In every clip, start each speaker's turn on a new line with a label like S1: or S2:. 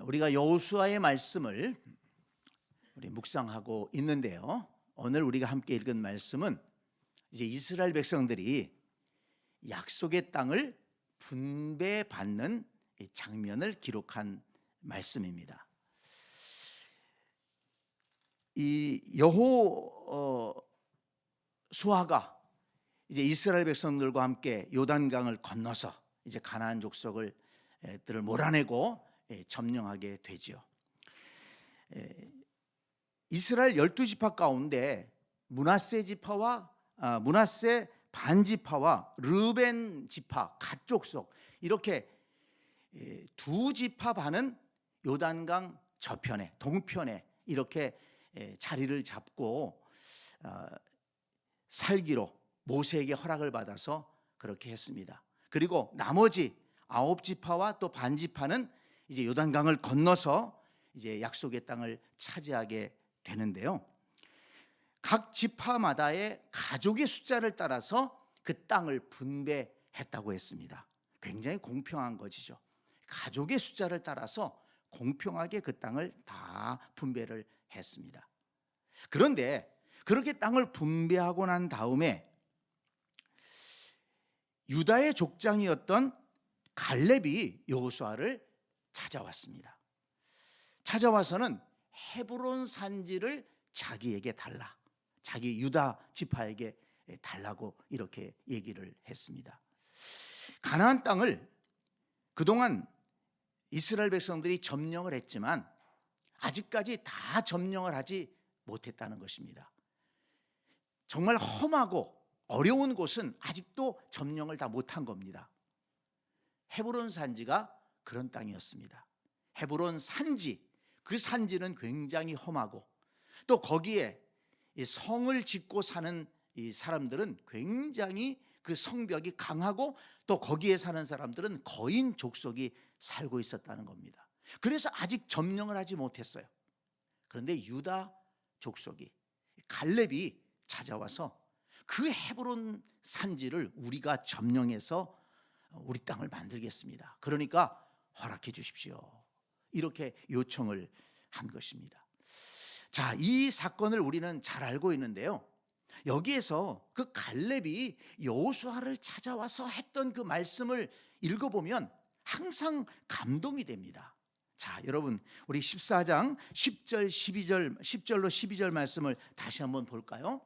S1: 우리가 여호수아의 말씀을 우리 묵상하고 있는데요. 오늘 우리가 함께 읽은 말씀은 이제 이스라엘 백성들이 약속의 땅을 분배받는 장면을 기록한 말씀입니다. 이 여호수아가 이제 이스라엘 백성들과 함께 요단강을 건너서 이제 가나안 족속을 들을 몰아내고 점령하게 되죠. 이스라엘 12지파 가운데 므낫세 반지파와 르벤 지파 갓 족속 이렇게 두 지파 반은 요단강 저편에 동편에 이렇게 자리를 잡고 살기로 모세에게 허락을 받아서 그렇게 했습니다. 그리고 나머지 9지파와 또 반지파는 이제 요단강을 건너서 이제 약속의 땅을 차지하게 되는데요. 각 지파마다의 가족의 숫자를 따라서 그 땅을 분배했다고 했습니다. 굉장히 공평한 것이죠. 가족의 숫자를 따라서 공평하게 그 땅을 다 분배를 했습니다. 그런데 그렇게 땅을 분배하고 난 다음에 유다의 족장이었던 갈렙이 여호수아를 찾아왔습니다. 찾아와서는 헤브론 산지를 자기에게 달라, 자기 유다 지파에게 달라고 이렇게 얘기를 했습니다. 가나안 땅을 그동안 이스라엘 백성들이 점령을 했지만 아직까지 다 점령을 하지 못했다는 것입니다. 정말 험하고 어려운 곳은 아직도 점령을 다 못한 겁니다. 헤브론 산지가 그런 땅이었습니다. 헤브론 산지, 그 산지는 굉장히 험하고 또 거기에 성을 짓고 사는 이 사람들은 굉장히 그 성벽이 강하고 또 거기에 사는 사람들은 거인 족속이 살고 있었다는 겁니다. 그래서 아직 점령을 하지 못했어요. 그런데 유다 족속이 갈렙이 찾아와서 그 헤브론 산지를 우리가 점령해서 우리 땅을 만들겠습니다. 그러니까 허락해 주십시오. 이렇게 요청을 한 것입니다. 자, 이 사건을 우리는 잘 알고 있는데요. 여기에서 그 갈렙이 여호수아를 찾아와서 했던 그 말씀을 읽어보면 항상 감동이 됩니다. 자, 여러분 우리 14장 10절 12절 10절로 12절 말씀을 다시 한번 볼까요?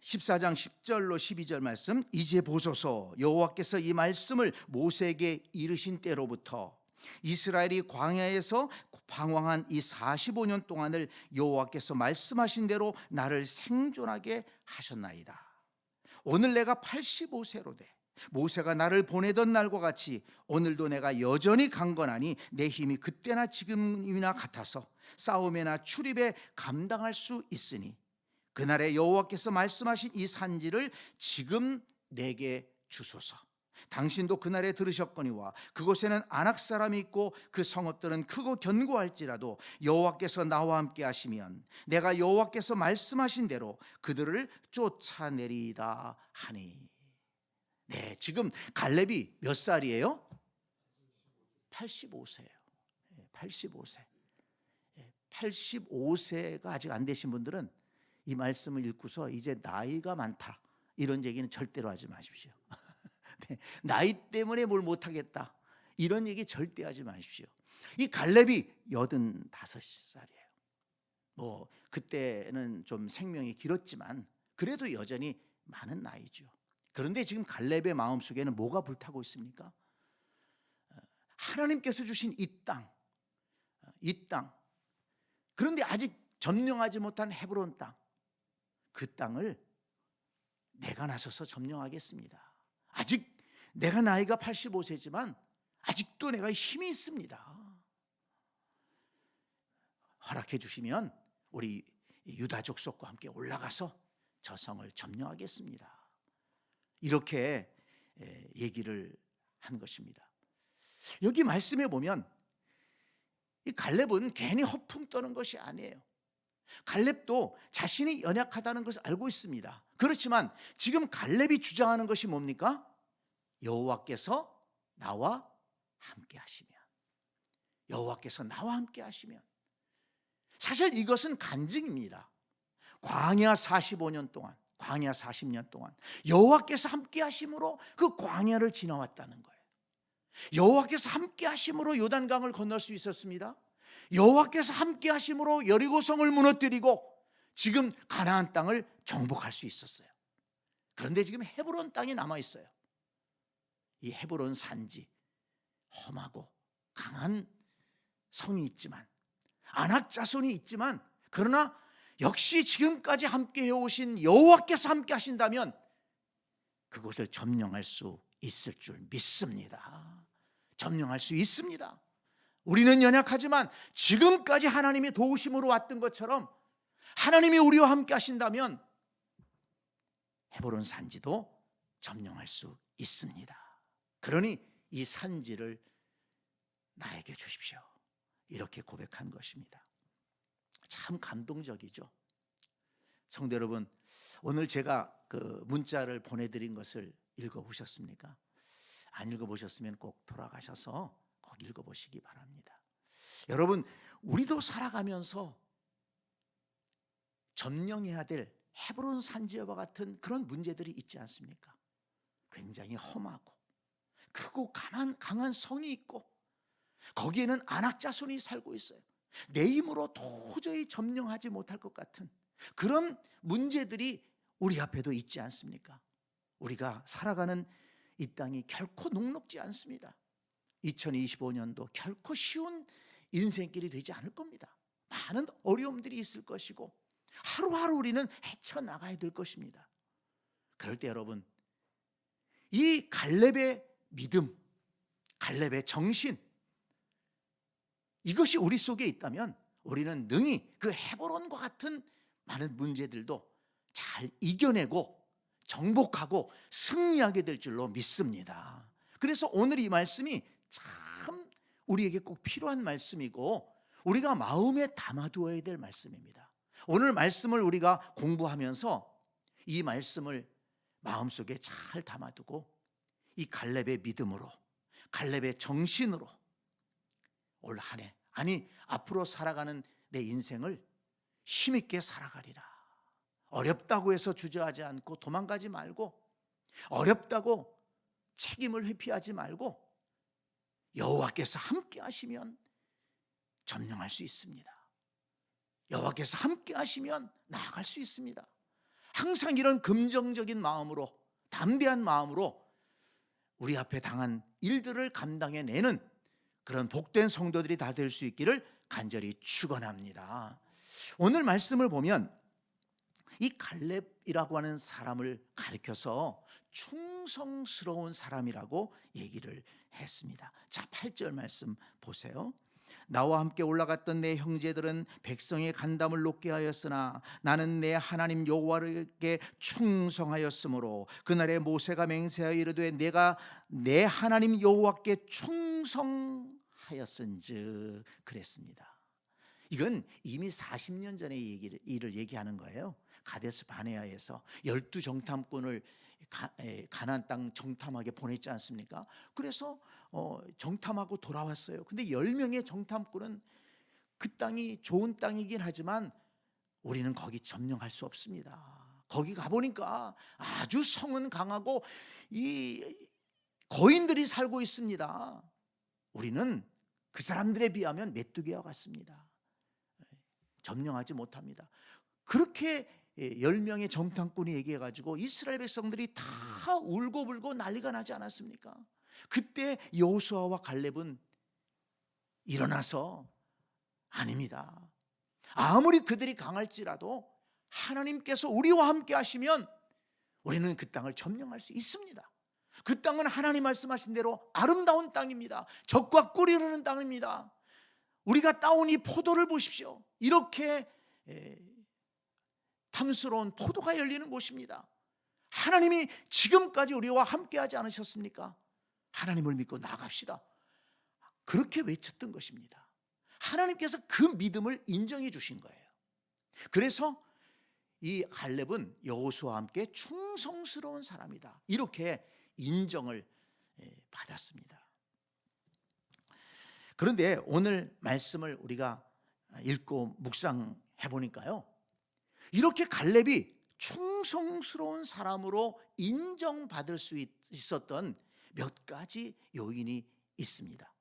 S1: 14장 10절로 12절 말씀. 이제 보소서, 여호와께서 이 말씀을 모세에게 이르신 때로부터 이스라엘이 광야에서 방황한 이 45년 동안을 여호와께서 말씀하신 대로 나를 생존하게 하셨나이다. 오늘 내가 85세로 돼 모세가 나를 보내던 날과 같이 오늘도 내가 여전히 강건하니 내 힘이 그때나 지금이나 같아서 싸움에나 출입에 감당할 수 있으니 그날에 여호와께서 말씀하신 이 산지를 지금 내게 주소서. 당신도 그날에 들으셨거니와 그곳에는 아낙 사람이 있고 그 성읍들은 크고 견고할지라도 여호와께서 나와 함께 하시면 내가 여호와께서 말씀하신 대로 그들을 쫓아내리이다 하니. 네, 지금 갈렙이 몇 살이에요? 85세예요. 85세. 85세가 아직 안 되신 분들은 이 말씀을 읽고서 이제 나이가 많다 이런 얘기는 절대로 하지 마십시오. 네, 나이 때문에 뭘 못하겠다 이런 얘기 절대 하지 마십시오. 이 갈렙이 85살이에요. 뭐 그때는 좀 생명이 길었지만 그래도 여전히 많은 나이죠. 그런데 지금 갈렙의 마음속에는 뭐가 불타고 있습니까? 하나님께서 주신 이 땅. 그런데 아직 점령하지 못한 헤브론 땅, 그 땅을 내가 나서서 점령하겠습니다. 아직 내가 나이가 85세지만 아직도 내가 힘이 있습니다. 허락해 주시면 우리 유다 족속과 함께 올라가서 저 성을 점령하겠습니다. 이렇게 얘기를 한 것입니다. 여기 말씀에 보면 이 갈렙은 괜히 허풍 떠는 것이 아니에요. 갈렙도 자신이 연약하다는 것을 알고 있습니다. 그렇지만 지금 갈렙이 주장하는 것이 뭡니까? 여호와께서 나와 함께 하시면, 여호와께서 나와 함께 하시면. 사실 이것은 간증입니다. 광야 45년 동안, 광야 40년 동안 여호와께서 함께 하심으로 그 광야를 지나왔다는 거예요. 여호와께서 함께 하심으로 요단강을 건널 수 있었습니다. 여호와께서 함께 하심으로 여리고성을 무너뜨리고 지금 가나안 땅을 정복할 수 있었어요. 그런데 지금 헤브론 땅이 남아 있어요. 이 헤브론 산지, 험하고 강한 성이 있지만, 아낙 자손이 있지만, 그러나 역시 지금까지 함께 해오신 여호와께서 함께 하신다면 그곳을 점령할 수 있을 줄 믿습니다. 점령할 수 있습니다. 우리는 연약하지만 지금까지 하나님이 도우심으로 왔던 것처럼 하나님이 우리와 함께 하신다면 헤브론 산지도 점령할 수 있습니다. 그러니 이 산지를 나에게 주십시오. 이렇게 고백한 것입니다. 참 감동적이죠. 성도 여러분, 오늘 제가 그 문자를 보내드린 것을 읽어보셨습니까? 안 읽어보셨으면 꼭 돌아가셔서 꼭 읽어보시기 바랍니다. 여러분, 우리도 살아가면서 점령해야 될 헤브론 산지와 같은 그런 문제들이 있지 않습니까? 굉장히 험하고 크고 강한 성이 있고 거기에는 아낙 자손이 살고 있어요. 내 힘으로 도저히 점령하지 못할 것 같은 그런 문제들이 우리 앞에도 있지 않습니까? 우리가 살아가는 이 땅이 결코 녹록지 않습니다. 2025년도 결코 쉬운 인생길이 되지 않을 겁니다. 많은 어려움들이 있을 것이고 하루하루 우리는 헤쳐나가야 될 것입니다. 그럴 때 여러분, 이 갈렙의 믿음, 갈렙의 정신, 이것이 우리 속에 있다면 우리는 능히 그 헤브론과 같은 많은 문제들도 잘 이겨내고 정복하고 승리하게 될 줄로 믿습니다. 그래서 오늘 이 말씀이 참 우리에게 꼭 필요한 말씀이고 우리가 마음에 담아두어야 될 말씀입니다. 오늘 말씀을 우리가 공부하면서 이 말씀을 마음속에 잘 담아두고 이 갈렙의 믿음으로, 갈렙의 정신으로 올 한 해, 아니 앞으로 살아가는 내 인생을 힘있게 살아가리라. 어렵다고 해서 주저하지 않고 도망가지 말고, 어렵다고 책임을 회피하지 말고 여호와께서 함께 하시면 점령할 수 있습니다. 여호와께서 함께 하시면 나아갈 수 있습니다. 항상 이런 긍정적인 마음으로, 담대한 마음으로 우리 앞에 당한 일들을 감당해내는 그런 복된 성도들이 다 될 수 있기를 간절히 축원합니다. 오늘 말씀을 보면 이 갈렙이라고 하는 사람을 가리켜서 충성스러운 사람이라고 얘기를 했습니다. 자, 8절 말씀 보세요. 나와 함께 올라갔던 내 형제들은 백성의 간담을 높게 하였으나 나는 내 하나님 여호와께 충성하였으므로 그날에 모세가 맹세하여 이르되 내가 내 하나님 여호와께 충성하였은즉 그랬습니다. 이건 이미 40년 전의 일을 얘기하는 거예요. 가데스 바네아에서 12정탐꾼을 가나안 땅 정탐하게 보냈지 않습니까? 그래서 정탐하고 돌아왔어요. 근데 10명의 정탐꾼은 그 땅이 좋은 땅이긴 하지만 우리는 거기 점령할 수 없습니다. 거기 가보니까 아주 성은 강하고 이 거인들이 살고 있습니다. 우리는 그 사람들에 비하면 메뚜기와 같습니다. 점령하지 못합니다. 그렇게 10명의 정탐꾼이 얘기해가지고 이스라엘 백성들이 다 울고불고 난리가 나지 않았습니까? 그때 여호수아와 갈렙은 일어나서 아닙니다. 아무리 그들이 강할지라도 하나님께서 우리와 함께 하시면 우리는 그 땅을 점령할 수 있습니다. 그 땅은 하나님 말씀하신 대로 아름다운 땅입니다. 젖과 꿀이 흐르는 땅입니다. 우리가 따온 이 포도를 보십시오. 이렇게 탐스러운 포도가 열리는 곳입니다. 하나님이 지금까지 우리와 함께하지 않으셨습니까? 하나님을 믿고 나갑시다. 그렇게 외쳤던 것입니다. 하나님께서 그 믿음을 인정해 주신 거예요. 그래서 이 갈렙은 여호수아와 함께 충성스러운 사람이다. 이렇게 인정을 받았습니다. 그런데 오늘 말씀을 우리가 읽고 묵상해 보니까요, 이렇게 갈렙이 충성스러운 사람으로 인정받을 수 있었던 몇 가지 요인이 있습니다.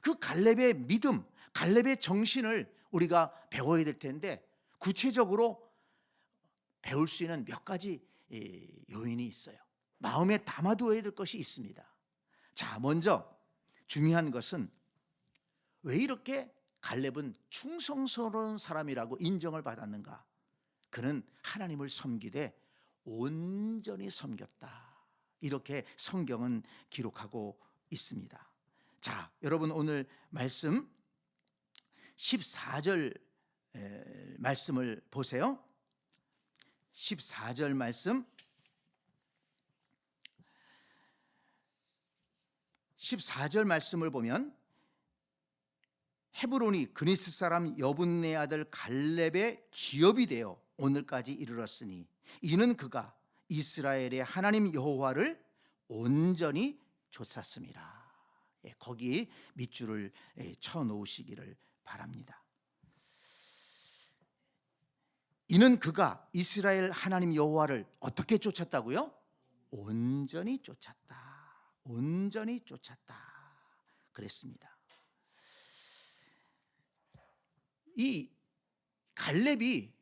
S1: 그 갈렙의 믿음, 갈렙의 정신을 우리가 배워야 될 텐데, 구체적으로 배울 수 있는 몇 가지 요인이 있어요. 마음에 담아두어야 될 것이 있습니다. 자, 먼저 중요한 것은 왜 이렇게 갈렙은 충성스러운 사람이라고 인정을 받았는가? 그는 하나님을 섬기되 온전히 섬겼다, 이렇게 성경은 기록하고 있습니다. 자, 여러분 오늘 말씀 14절 말씀을 보세요. 14절 말씀, 14절 말씀을 보면 헤브론이 그니스 사람 여분네 아들 갈렙의 기업이 되어 오늘까지 이르렀으니 이는 그가 이스라엘의 하나님 여호와를 온전히 좇았습니다. 거기 밑줄을 쳐 놓으시기를 바랍니다. 이는 그가 이스라엘 하나님 여호와를 어떻게 쫓았다고요? 온전히 쫓았다. 온전히 쫓았다 그랬습니다. 이 갈렙이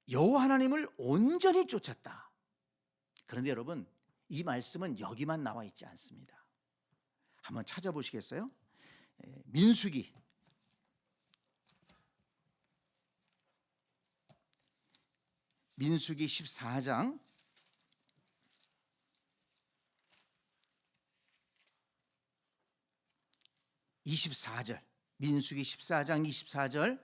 S1: 여호와 하나님을 온전히 쫓았다. 그런데 여러분, 이 말씀은 여기만 나와 있지 않습니다. 한번 찾아보시겠어요? 민수기 14장 24절, 민수기 14장 24절,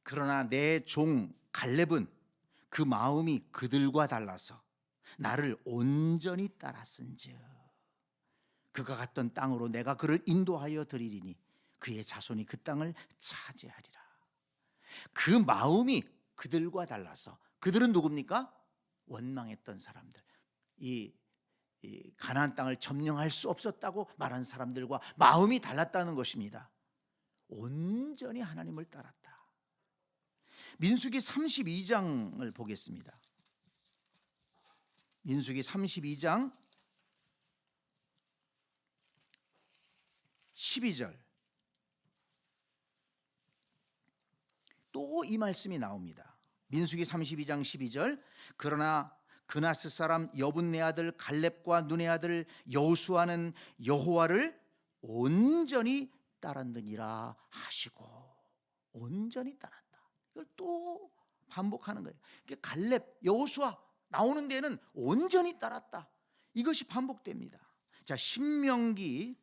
S1: 그러나 내 종 갈렙은 그 마음이 그들과 달라서 나를 온전히 따랐은즉 그가 갔던 땅으로 내가 그를 인도하여 드리리니 그의 자손이 그 땅을 차지하리라. 그 마음이 그들과 달라서, 그들은 누굽니까? 원망했던 사람들, 이 가나안 땅을 점령할 수 없었다고 말한 사람들과 마음이 달랐다는 것입니다. 온전히 하나님을 따랐다. 민수기 32장을 보겠습니다. 민수기 32장 12절, 또 이 말씀이 나옵니다. 민수기 32장 12절, 그러나 그나스 사람 여분네 아들 갈렙과 눈의 아들 여호수아는 여호와를 온전히 따랐느니라 하시고, 온전히 따랐다. 이걸 또 반복하는 거예요. 갈렙, 여호수아 나오는 데는 온전히 따랐다, 이것이 반복됩니다. 자, 신명기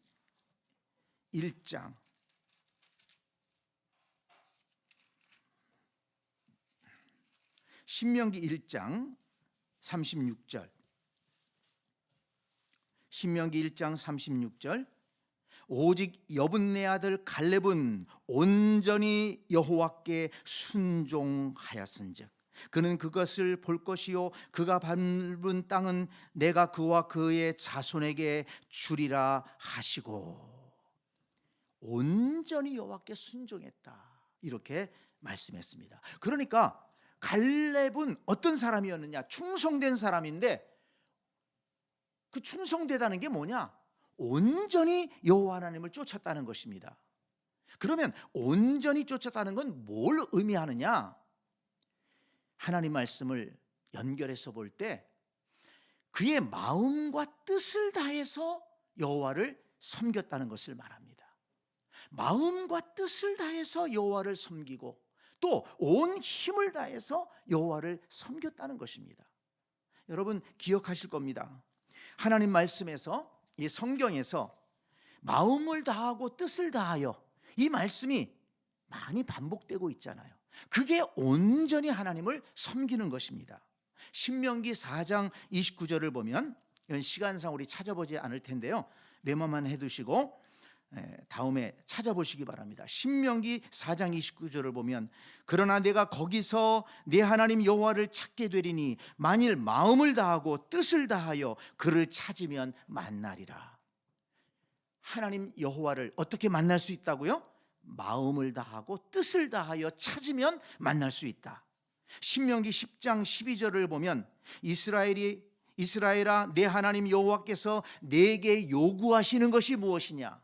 S1: 1장 36절, 신명기 1장 36절, 오직 여분네 아들 갈렙은 온전히 여호와께 순종하였은즉 그는 그것을 볼 것이요 그가 밟은 땅은 내가 그와 그의 자손에게 주리라 하시고, 온전히 여호와께 순종했다, 이렇게 말씀했습니다. 그러니까 갈렙은 어떤 사람이었느냐? 충성된 사람인데, 그 충성되다는 게 뭐냐? 온전히 여호와 하나님을 쫓았다는 것입니다. 그러면 온전히 쫓았다는 건 뭘 의미하느냐? 하나님 말씀을 연결해서 볼 때 그의 마음과 뜻을 다해서 여호와를 섬겼다는 것을 말합니다. 마음과 뜻을 다해서 여호와를 섬기고 또 온 힘을 다해서 여호와를 섬겼다는 것입니다. 여러분 기억하실 겁니다. 하나님 말씀에서, 이 성경에서 마음을 다하고 뜻을 다하여, 이 말씀이 많이 반복되고 있잖아요. 그게 온전히 하나님을 섬기는 것입니다. 신명기 4장 29절을 보면, 이건 시간상 우리 찾아보지 않을 텐데요, 메모만 해두시고 다음에 찾아보시기 바랍니다. 신명기 4장 29절을 보면, 그러나 내가 거기서 내 하나님 여호와를 찾게 되리니 만일 마음을 다하고 뜻을 다하여 그를 찾으면 만나리라. 하나님 여호와를 어떻게 만날 수 있다고요? 마음을 다하고 뜻을 다하여 찾으면 만날 수 있다. 신명기 10장 12절을 보면 이스라엘아 내 하나님 여호와께서 내게 요구하시는 것이 무엇이냐?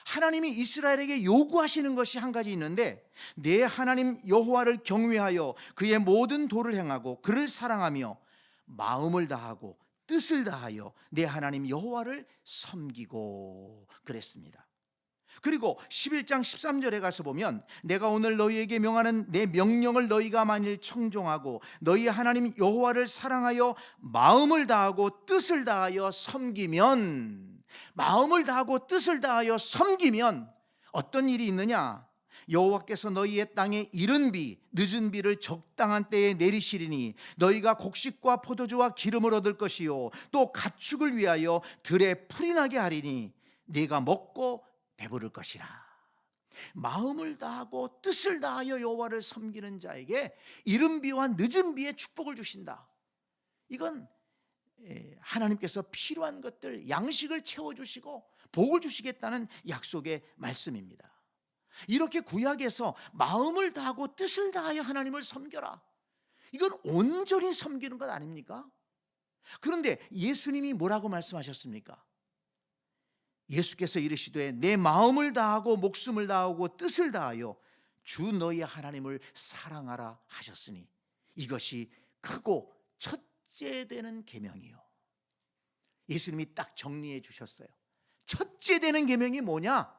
S1: 하나님이 이스라엘에게 요구하시는 것이 한 가지 있는데, 내 하나님 여호와를 경외하여 그의 모든 도를 행하고 그를 사랑하며 마음을 다하고 뜻을 다하여 내 하나님 여호와를 섬기고 그랬습니다. 그리고 11장 13절에 가서 보면 내가 오늘 너희에게 명하는 내 명령을 너희가 만일 청종하고 너희 하나님 여호와를 사랑하여 마음을 다하고 뜻을 다하여 섬기면, 마음을 다하고 뜻을 다하여 섬기면 어떤 일이 있느냐? 여호와께서 너희의 땅에 이른 비 늦은 비를 적당한 때에 내리시리니 너희가 곡식과 포도주와 기름을 얻을 것이요 또 가축을 위하여 들에 풀이 나게 하리니 네가 먹고 배부를 것이라. 마음을 다하고 뜻을 다하여 여호와를 섬기는 자에게 이른 비와 늦은 비의 축복을 주신다. 이건 하나님께서 필요한 것들, 양식을 채워주시고 복을 주시겠다는 약속의 말씀입니다. 이렇게 구약에서 마음을 다하고 뜻을 다하여 하나님을 섬겨라, 이건 온전히 섬기는 것 아닙니까? 그런데 예수님이 뭐라고 말씀하셨습니까? 예수께서 이르시되 내 마음을 다하고 목숨을 다하고 뜻을 다하여 주 너희 하나님을 사랑하라 하셨으니 이것이 크고 첫째 되는 계명이요. 예수님이 딱 정리해 주셨어요. 첫째 되는 계명이 뭐냐?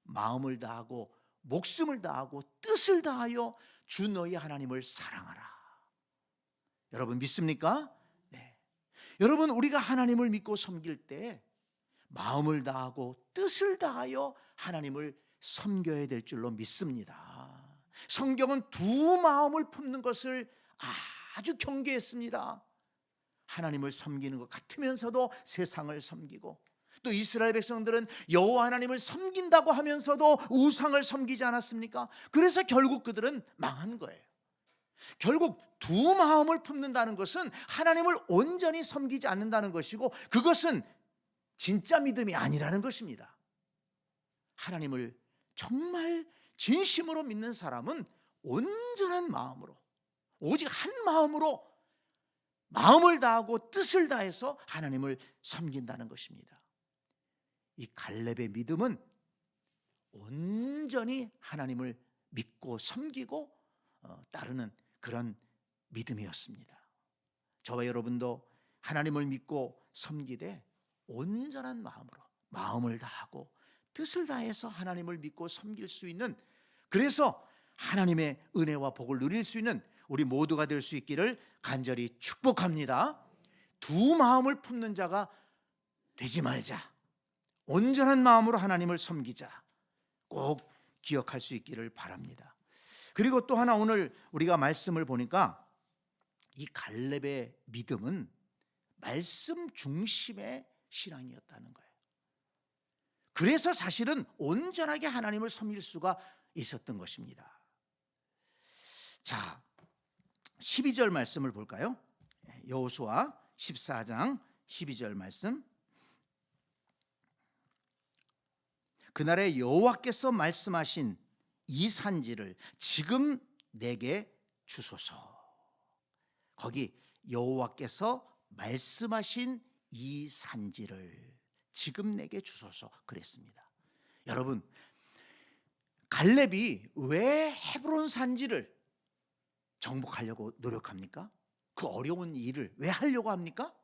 S1: 마음을 다하고 목숨을 다하고 뜻을 다하여 주 너희 하나님을 사랑하라. 여러분 믿습니까? 네. 여러분, 우리가 하나님을 믿고 섬길 때 마음을 다하고 뜻을 다하여 하나님을 섬겨야 될 줄로 믿습니다. 성경은 두 마음을 품는 것을 아주 경계했습니다. 하나님을 섬기는 것 같으면서도 세상을 섬기고, 또 이스라엘 백성들은 여호와 하나님을 섬긴다고 하면서도 우상을 섬기지 않았습니까? 그래서 결국 그들은 망한 거예요. 결국 두 마음을 품는다는 것은 하나님을 온전히 섬기지 않는다는 것이고, 그것은 진짜 믿음이 아니라는 것입니다. 하나님을 정말 진심으로 믿는 사람은 온전한 마음으로, 오직 한 마음으로 마음을 다하고 뜻을 다해서 하나님을 섬긴다는 것입니다. 이 갈렙의 믿음은 온전히 하나님을 믿고 섬기고 따르는 그런 믿음이었습니다. 저와 여러분도 하나님을 믿고 섬기되 온전한 마음으로 마음을 다하고 뜻을 다해서 하나님을 믿고 섬길 수 있는, 그래서 하나님의 은혜와 복을 누릴 수 있는 우리 모두가 될 수 있기를 간절히 축복합니다. 두 마음을 품는 자가 되지 말자. 온전한 마음으로 하나님을 섬기자. 꼭 기억할 수 있기를 바랍니다. 그리고 또 하나, 오늘 우리가 말씀을 보니까 이 갈렙의 믿음은 말씀 중심의 신앙이었다는 거예요. 그래서 사실은 온전하게 하나님을 섬길 수가 있었던 것입니다. 자, 12절 말씀을 볼까요? 여호수아 14장 12절 말씀. 그날에 여호와께서 말씀하신 이 산지를 지금 내게 주소서. 거기 여호와께서 말씀하신 이 산지를 지금 내게 주소서 그랬습니다. 여러분, 갈렙이 왜 헤브론 산지를 정복하려고 노력합니까? 그 어려운 일을 왜 하려고 합니까?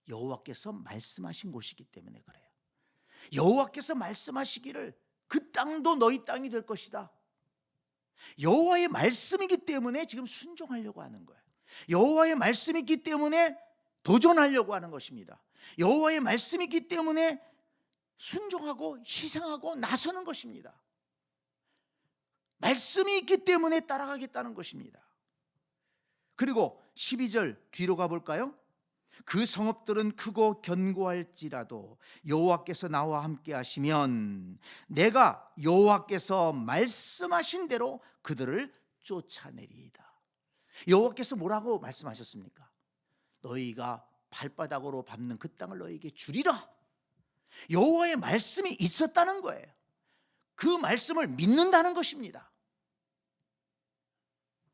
S1: 여호와께서 말씀하신 곳이기 때문에 그래요. 여호와께서 말씀하시기를 그 땅도 너희 땅이 될 것이다. 여호와의 말씀이기 때문에 지금 순종하려고 하는 거예요. 여호와의 말씀이 있기 때문에 도전하려고 하는 것입니다. 여호와의 말씀이 있기 때문에 순종하고 희생하고 나서는 것입니다. 말씀이 있기 때문에 따라가겠다는 것입니다. 그리고 12절 뒤로 가볼까요? 그 성읍들은 크고 견고할지라도 여호와께서 나와 함께 하시면 내가 여호와께서 말씀하신 대로 그들을 쫓아내리이다. 여호와께서 뭐라고 말씀하셨습니까? 너희가 발바닥으로 밟는 그 땅을 너희에게 주리라. 여호와의 말씀이 있었다는 거예요. 그 말씀을 믿는다는 것입니다.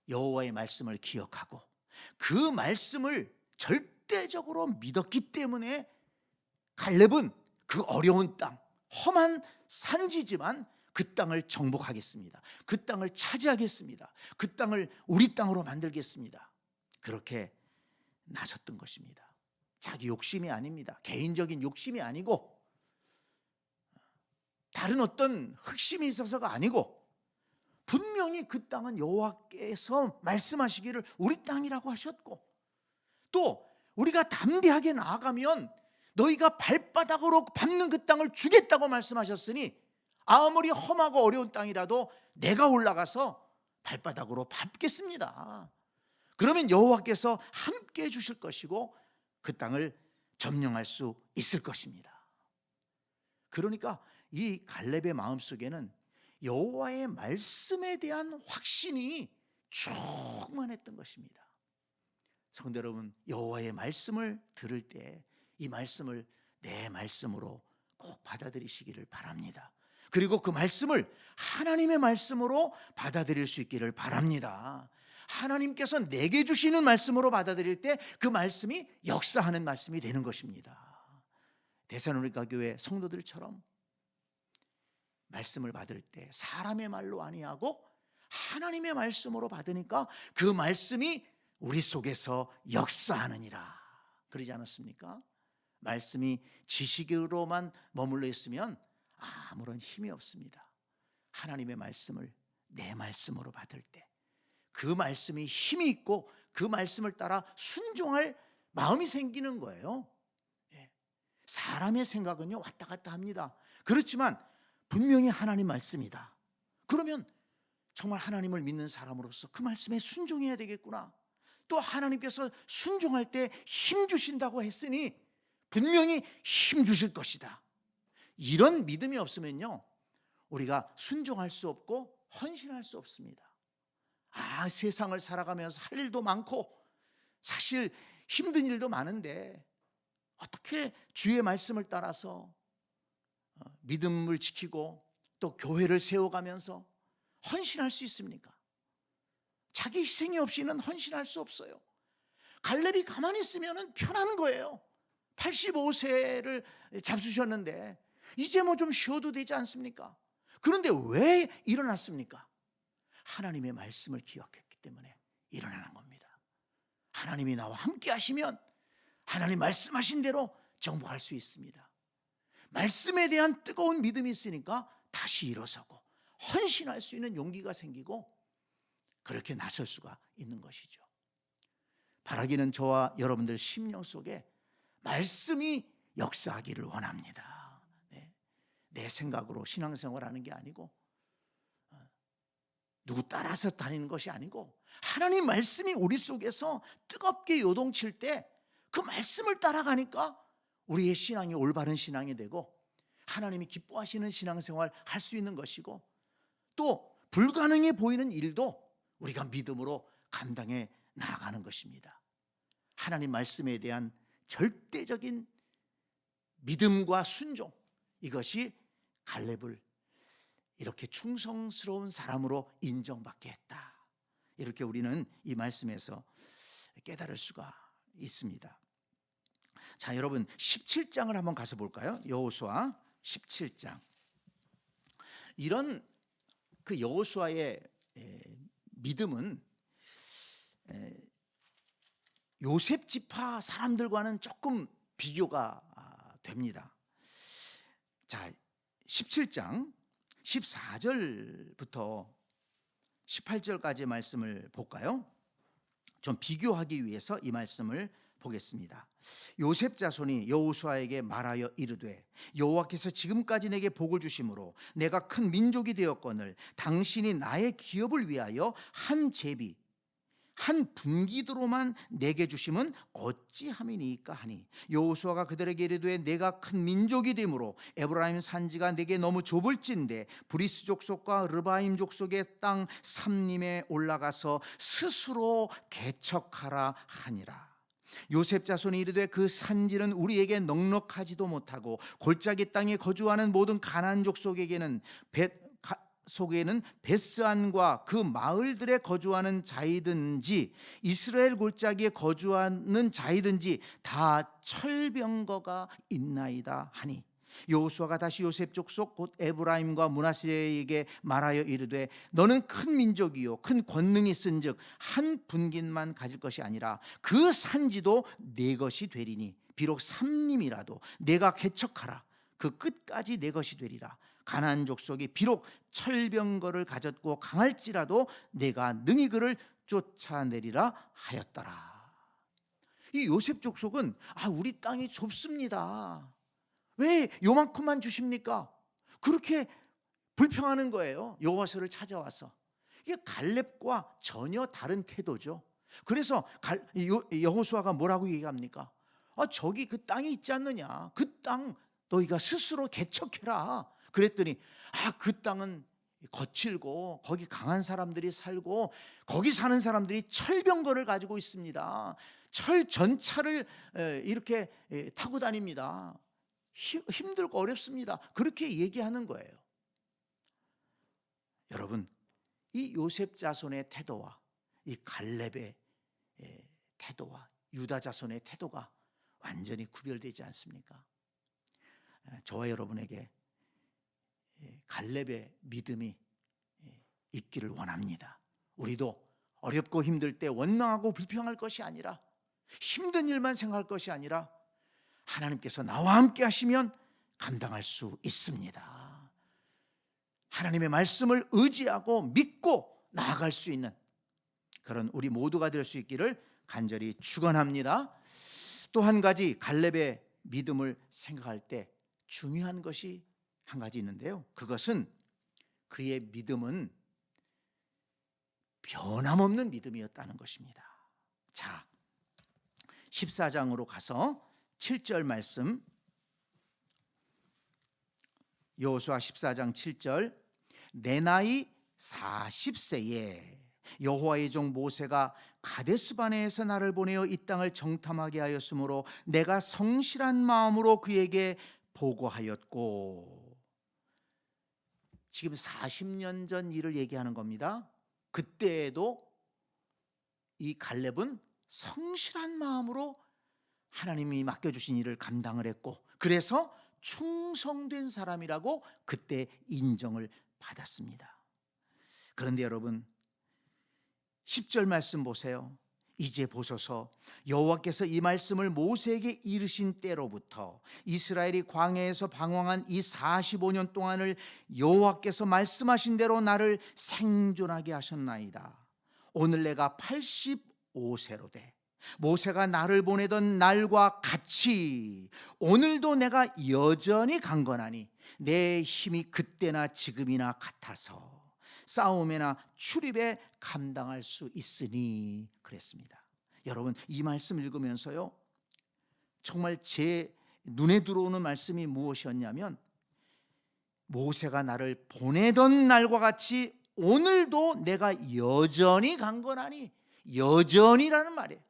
S1: 여호와의 말씀을 기억하고 그 말씀을 절대적으로 믿었기 때문에 갈렙은 그 어려운 땅, 험한 산지지만 그 땅을 정복하겠습니다. 그 땅을 차지하겠습니다. 그 땅을 우리 땅으로 만들겠습니다. 그렇게 나섰던 것입니다. 자기 욕심이 아닙니다. 개인적인 욕심이 아니고 다른 어떤 흑심이 있어서가 아니고 분명히 그 땅은 여호와께서 말씀하시기를 우리 땅이라고 하셨고, 또 우리가 담대하게 나아가면 너희가 발바닥으로 밟는 그 땅을 주겠다고 말씀하셨으니 아무리 험하고 어려운 땅이라도 내가 올라가서 발바닥으로 밟겠습니다. 그러면 여호와께서 함께 해주실 것이고 그 땅을 점령할 수 있을 것입니다. 그러니까 이 갈렙의 마음속에는 여호와의 말씀에 대한 확신이 충만했던 것입니다. 성도 여러분, 여호와의 말씀을 들을 때 이 말씀을 내 말씀으로 꼭 받아들이시기를 바랍니다. 그리고 그 말씀을 하나님의 말씀으로 받아들일 수 있기를 바랍니다. 하나님께서 내게 주시는 말씀으로 받아들일 때 그 말씀이 역사하는 말씀이 되는 것입니다. 데살로니가 교회 성도들처럼 말씀을 받을 때 사람의 말로 아니하고 하나님의 말씀으로 받으니까 그 말씀이 우리 속에서 역사하느니라. 그러지 않았습니까? 말씀이 지식으로만 머물러 있으면 아무런 힘이 없습니다. 하나님의 말씀을 내 말씀으로 받을 때 그 말씀이 힘이 있고 그 말씀을 따라 순종할 마음이 생기는 거예요. 사람의 생각은요 왔다 갔다 합니다. 그렇지만 분명히 하나님 말씀이다. 그러면 정말 하나님을 믿는 사람으로서 그 말씀에 순종해야 되겠구나. 또 하나님께서 순종할 때 힘 주신다고 했으니 분명히 힘 주실 것이다. 이런 믿음이 없으면요 우리가 순종할 수 없고 헌신할 수 없습니다. 세상을 살아가면서 할 일도 많고 사실 힘든 일도 많은데 어떻게 주의 말씀을 따라서 믿음을 지키고 또 교회를 세워가면서 헌신할 수 있습니까? 자기 희생이 없이는 헌신할 수 없어요. 갈렙이 가만히 있으면 편한 거예요. 85세를 잡수셨는데 이제 뭐 좀 쉬어도 되지 않습니까? 그런데 왜 일어났습니까? 하나님의 말씀을 기억했기 때문에 일어나는 겁니다. 하나님이 나와 함께 하시면 하나님 말씀하신 대로 정복할 수 있습니다. 말씀에 대한 뜨거운 믿음이 있으니까 다시 일어서고 헌신할 수 있는 용기가 생기고 그렇게 나설 수가 있는 것이죠. 바라기는 저와 여러분들 심령 속에 말씀이 역사하기를 원합니다. 내 생각으로 신앙생활하는 게 아니고 누구 따라서 다니는 것이 아니고 하나님 말씀이 우리 속에서 뜨겁게 요동칠 때 그 말씀을 따라가니까 우리의 신앙이 올바른 신앙이 되고 하나님이 기뻐하시는 신앙생활 할 수 있는 것이고 또 불가능해 보이는 일도 우리가 믿음으로 감당해 나아가는 것입니다. 하나님 말씀에 대한 절대적인 믿음과 순종, 이것이 갈렙을 이렇게 충성스러운 사람으로 인정받게 했다. 이렇게 우리는 이 말씀에서 깨달을 수가 있습니다. 자, 여러분 17장을 한번 가서 볼까요? 여호수아 17장. 이런 그 여호수아의 믿음은 요셉 지파 사람들과는 조금 비교가 됩니다. 자, 17장 14절부터 18절까지의 말씀을 볼까요? 좀 비교하기 위해서 이 말씀을 보겠습니다. 요셉 자손이 여호수아에게 말하여 이르되 여호와께서 지금까지 내게 복을 주심으로 내가 큰 민족이 되었거늘 당신이 나의 기업을 위하여 한 제비 한 분기도로만 내게 주심은 어찌함이니까 하니 여호수아가 그들에게 이르되 내가 큰 민족이 되므로 에브라임 산지가 내게 너무 좁을진데 브리스 족속과 르바임 족속의 땅 삼림에 올라가서 스스로 개척하라 하니라. 요셉 자손이 이르되 그 산지는 우리에게 넉넉하지도 못하고 골짜기 땅에 거주하는 모든 가나안족 속에는 베스안과 그 마을들에 거주하는 자이든지 이스라엘 골짜기에 거주하는 자이든지 다 철병거가 있나이다 하니, 여호수아가 다시 요셉 족속 곧 에브라임과 므낫세에게 말하여 이르되 너는 큰 민족이요 큰 권능이 있은즉 한 분깃만 가질 것이 아니라 그 산지도 내 것이 되리니 비록 삼림이라도 내가 개척하라 그 끝까지 내 것이 되리라. 가나안 족속이 비록 철병거를 가졌고 강할지라도 내가 능히 그를 쫓아내리라 하였더라. 이 요셉 족속은 우리 땅이 좁습니다, 왜 요만큼만 주십니까? 그렇게 불평하는 거예요. 여호와서를 찾아와서. 이게 갈렙과 전혀 다른 태도죠. 그래서 여호수아가 뭐라고 얘기합니까? 저기 그 땅이 있지 않느냐, 그 땅 너희가 스스로 개척해라. 그랬더니 그 땅은 거칠고 거기 강한 사람들이 살고 거기 사는 사람들이 철병거를 가지고 있습니다. 철 전차를 이렇게 타고 다닙니다. 힘들고 어렵습니다. 그렇게 얘기하는 거예요. 여러분, 이 요셉 자손의 태도와 이 갈렙의 태도와 유다 자손의 태도가 완전히 구별되지 않습니까? 저와 여러분에게 갈렙의 믿음이 있기를 원합니다. 우리도 어렵고 힘들 때 원망하고 불평할 것이 아니라, 힘든 일만 생각할 것이 아니라 하나님께서 나와 함께 하시면 감당할 수 있습니다. 하나님의 말씀을 의지하고 믿고 나아갈 수 있는 그런 우리 모두가 될 수 있기를 간절히 축원합니다. 또 한 가지 갈렙의 믿음을 생각할 때 중요한 것이 한 가지 있는데요, 그것은 그의 믿음은 변함없는 믿음이었다는 것입니다. 자, 14장으로 가서 7절 말씀, 여호수아 14장 7절. 내 나이 40세에 여호와의 종 모세가 가데스바네에서 나를 보내어 이 땅을 정탐하게 하였으므로 내가 성실한 마음으로 그에게 보고하였고. 지금 40년 전 일을 얘기하는 겁니다. 그때에도 이 갈렙은 성실한 마음으로 하나님이 맡겨주신 일을 감당을 했고, 그래서 충성된 사람이라고 그때 인정을 받았습니다. 그런데 여러분, 10절 말씀 보세요. 이제 보소서, 여호와께서 이 말씀을 모세에게 이르신 때로부터 이스라엘이 광야에서 방황한 이 45년 동안을 여호와께서 말씀하신 대로 나를 생존하게 하셨나이다. 오늘 내가 85세로 돼 모세가 나를 보내던 날과 같이 오늘도 내가 여전히 강건하니 내 힘이 그때나 지금이나 같아서 싸움이나 출입에 감당할 수 있으니 그랬습니다. 여러분, 이 말씀 읽으면서요, 정말 제 눈에 들어오는 말씀이 무엇이었냐면, 모세가 나를 보내던 날과 같이 오늘도 내가 여전히 강건하니, 여전히라는 말이에요.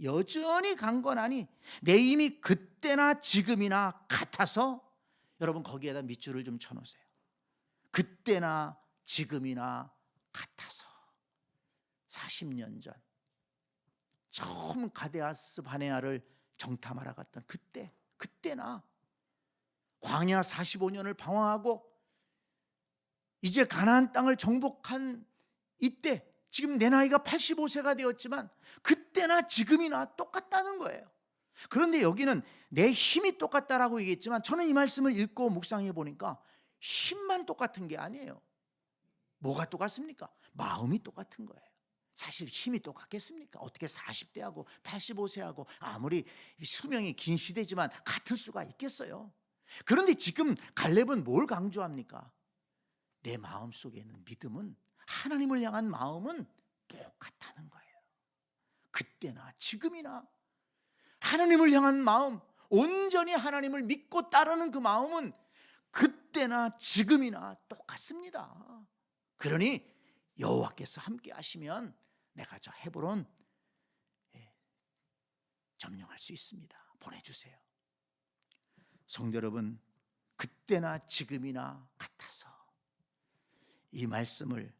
S1: 여전히 강건하니 내 힘이 그때나 지금이나 같아서, 여러분 거기에다 밑줄을 좀 쳐놓으세요. 그때나 지금이나 같아서. 40년 전 처음 가데스 바네아를 정탐하러 갔던 그때나 광야 45년을 방황하고 이제 가나안 땅을 정복한 이때, 지금 내 나이가 85세가 되었지만 그때나 지금이나 똑같다는 거예요. 그런데 여기는 내 힘이 똑같다라고 얘기했지만, 저는 이 말씀을 읽고 묵상해 보니까 힘만 똑같은 게 아니에요. 뭐가 똑같습니까? 마음이 똑같은 거예요. 사실 힘이 똑같겠습니까? 어떻게 40대하고 85세하고 아무리 수명이 긴 시대지만 같을 수가 있겠어요? 그런데 지금 갈렙은 뭘 강조합니까? 내 마음 속에는 믿음은, 하나님을 향한 마음은 똑같다는 거예요. 그때나 지금이나 하나님을 향한 마음, 온전히 하나님을 믿고 따르는 그 마음은 그때나 지금이나 똑같습니다. 그러니 여호와께서 함께 하시면 내가 저 헤브론 점령할 수 있습니다. 보내주세요. 성도 여러분, 그때나 지금이나 같아서 이 말씀을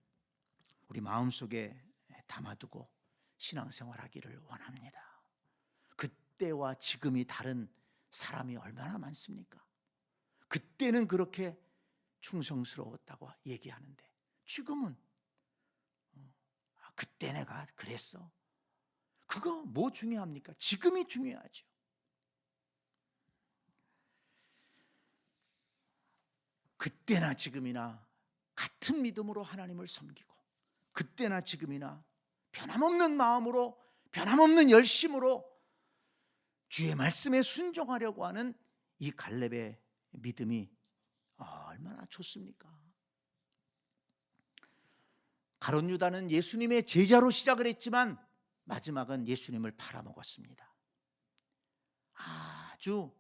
S1: 우리 마음속에 담아두고 신앙생활하기를 원합니다. 그때와 지금이 다른 사람이 얼마나 많습니까? 그때는 그렇게 충성스러웠다고 얘기하는데 지금은 그때 내가 그랬어. 그거 뭐 중요합니까? 지금이 중요하죠. 그때나 지금이나 같은 믿음으로 하나님을 섬기고 그때나 지금이나 변함없는 마음으로 변함없는 열심으로 주의 말씀에 순종하려고 하는 이 갈렙의 믿음이 얼마나 좋습니까? 가룟 유다는 예수님의 제자로 시작을 했지만 마지막은 예수님을 팔아먹었습니다. 아주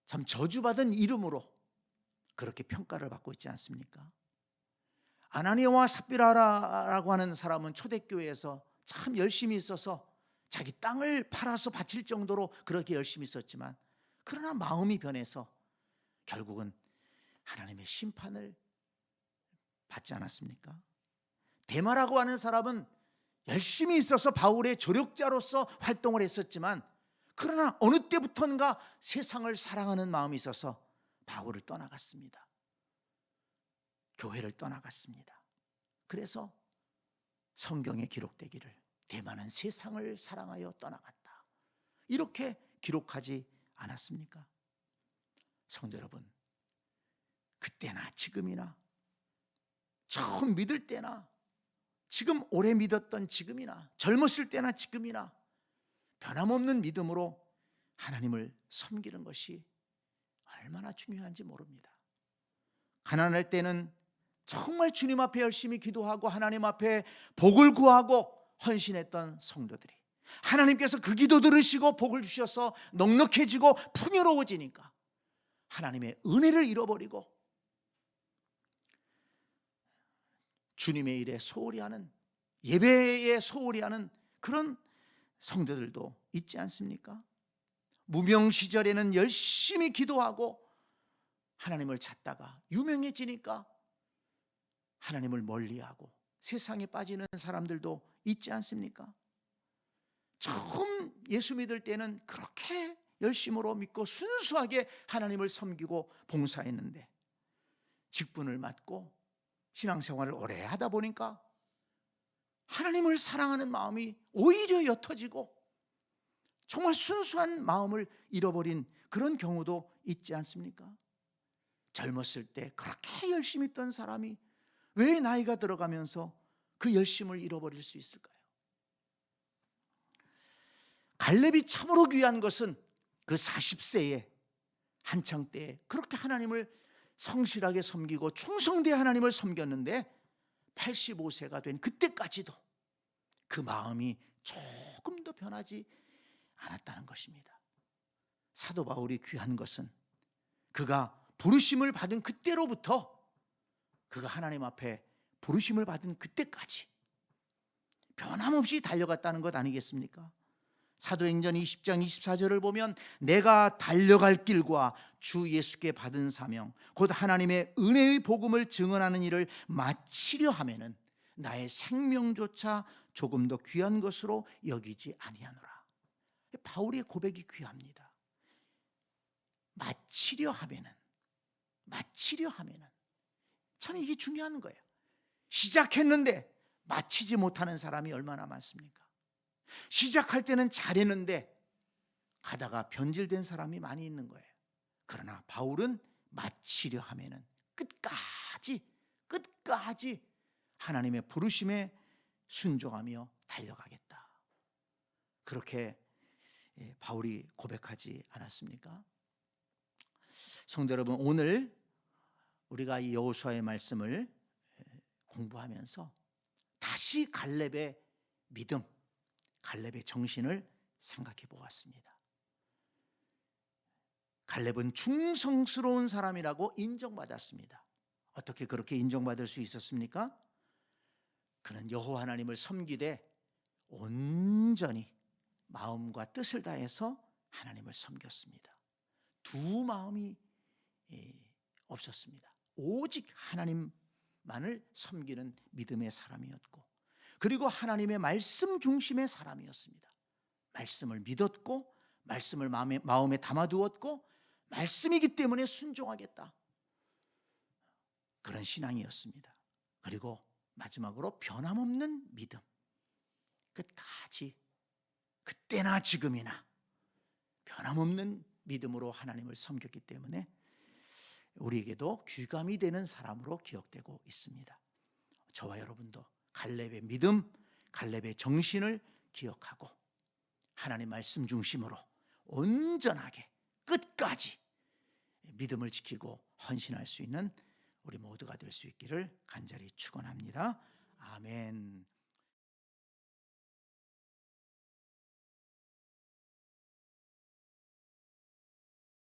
S1: 참 저주받은 이름으로 그렇게 평가를 받고 있지 않습니까? 아나니아와 삽비라라고 하는 사람은 초대교회에서 참 열심히 있어서 자기 땅을 팔아서 바칠 정도로 그렇게 열심히 있었지만 그러나 마음이 변해서 결국은 하나님의 심판을 받지 않았습니까? 데마라고 하는 사람은 열심히 있어서 바울의 조력자로서 활동을 했었지만 그러나 어느 때부턴가 세상을 사랑하는 마음이 있어서 바울을 떠나갔습니다. 교회를 떠나갔습니다. 그래서 성경에 기록되기를 데마는 세상을 사랑하여 떠나갔다, 이렇게 기록하지 않았습니까? 성도 여러분, 그때나 지금이나 처음 믿을 때나 지금 오래 믿었던 지금이나 젊었을 때나 지금이나 변함없는 믿음으로 하나님을 섬기는 것이 얼마나 중요한지 모릅니다. 가난할 때는 정말 주님 앞에 열심히 기도하고 하나님 앞에 복을 구하고 헌신했던 성도들이 하나님께서 그 기도 들으시고 복을 주셔서 넉넉해지고 풍요로워지니까 하나님의 은혜를 잃어버리고 주님의 일에 소홀히 하는, 예배에 소홀히 하는 그런 성도들도 있지 않습니까? 무명 시절에는 열심히 기도하고 하나님을 찾다가 유명해지니까 하나님을 멀리하고 세상에 빠지는 사람들도 있지 않습니까? 처음 예수 믿을 때는 그렇게 열심으로 믿고 순수하게 하나님을 섬기고 봉사했는데 직분을 맡고 신앙생활을 오래 하다 보니까 하나님을 사랑하는 마음이 오히려 옅어지고 정말 순수한 마음을 잃어버린 그런 경우도 있지 않습니까? 젊었을 때 그렇게 열심히 했던 사람이 왜 나이가 들어가면서 그 열심을 잃어버릴 수 있을까요? 갈렙이 참으로 귀한 것은 그 40세에 한창 때에 그렇게 하나님을 성실하게 섬기고 충성되게 하나님을 섬겼는데 85세가 된 그때까지도 그 마음이 조금도 변하지 않았다는 것입니다. 사도 바울이 귀한 것은 그가 부르심을 받은 그때로부터 그가 하나님 앞에 부르심을 받은 그때까지 변함없이 달려갔다는 것 아니겠습니까? 사도행전 20장 24절을 보면 내가 달려갈 길과 주 예수께 받은 사명 곧 하나님의 은혜의 복음을 증언하는 일을 마치려 하면은 나의 생명조차 조금 더 귀한 것으로 여기지 아니하노라. 바울의 고백이 귀합니다. 마치려 하면은 참 이게 중요한 거예요. 시작했는데 마치지 못하는 사람이 얼마나 많습니까? 시작할 때는 잘했는데 가다가 변질된 사람이 많이 있는 거예요. 그러나 바울은 마치려 하면은 끝까지 하나님의 부르심에 순종하며 달려가겠다, 그렇게 바울이 고백하지 않았습니까? 성도 여러분, 오늘 우리가 이 여호수아의 말씀을 공부하면서 다시 갈렙의 믿음, 갈렙의 정신을 생각해 보았습니다. 갈렙은 충성스러운 사람이라고 인정받았습니다. 어떻게 그렇게 인정받을 수 있었습니까? 그는 여호와 하나님을 섬기되 온전히 마음과 뜻을 다해서 하나님을 섬겼습니다. 두 마음이 없었습니다. 오직 하나님만을 섬기는 믿음의 사람이었고, 그리고 하나님의 말씀 중심의 사람이었습니다. 말씀을 믿었고, 말씀을 마음에 담아두었고, 말씀이기 때문에 순종하겠다, 그런 신앙이었습니다. 그리고 마지막으로 변함없는 믿음, 끝까지 그때나 지금이나 변함없는 믿음으로 하나님을 섬겼기 때문에 우리에게도 귀감이 되는 사람으로 기억되고 있습니다. 저와 여러분도 갈렙의 믿음, 갈렙의 정신을 기억하고 하나님 말씀 중심으로 온전하게 끝까지 믿음을 지키고 헌신할 수 있는 우리 모두가 될 수 있기를 간절히 축원합니다. 아멘.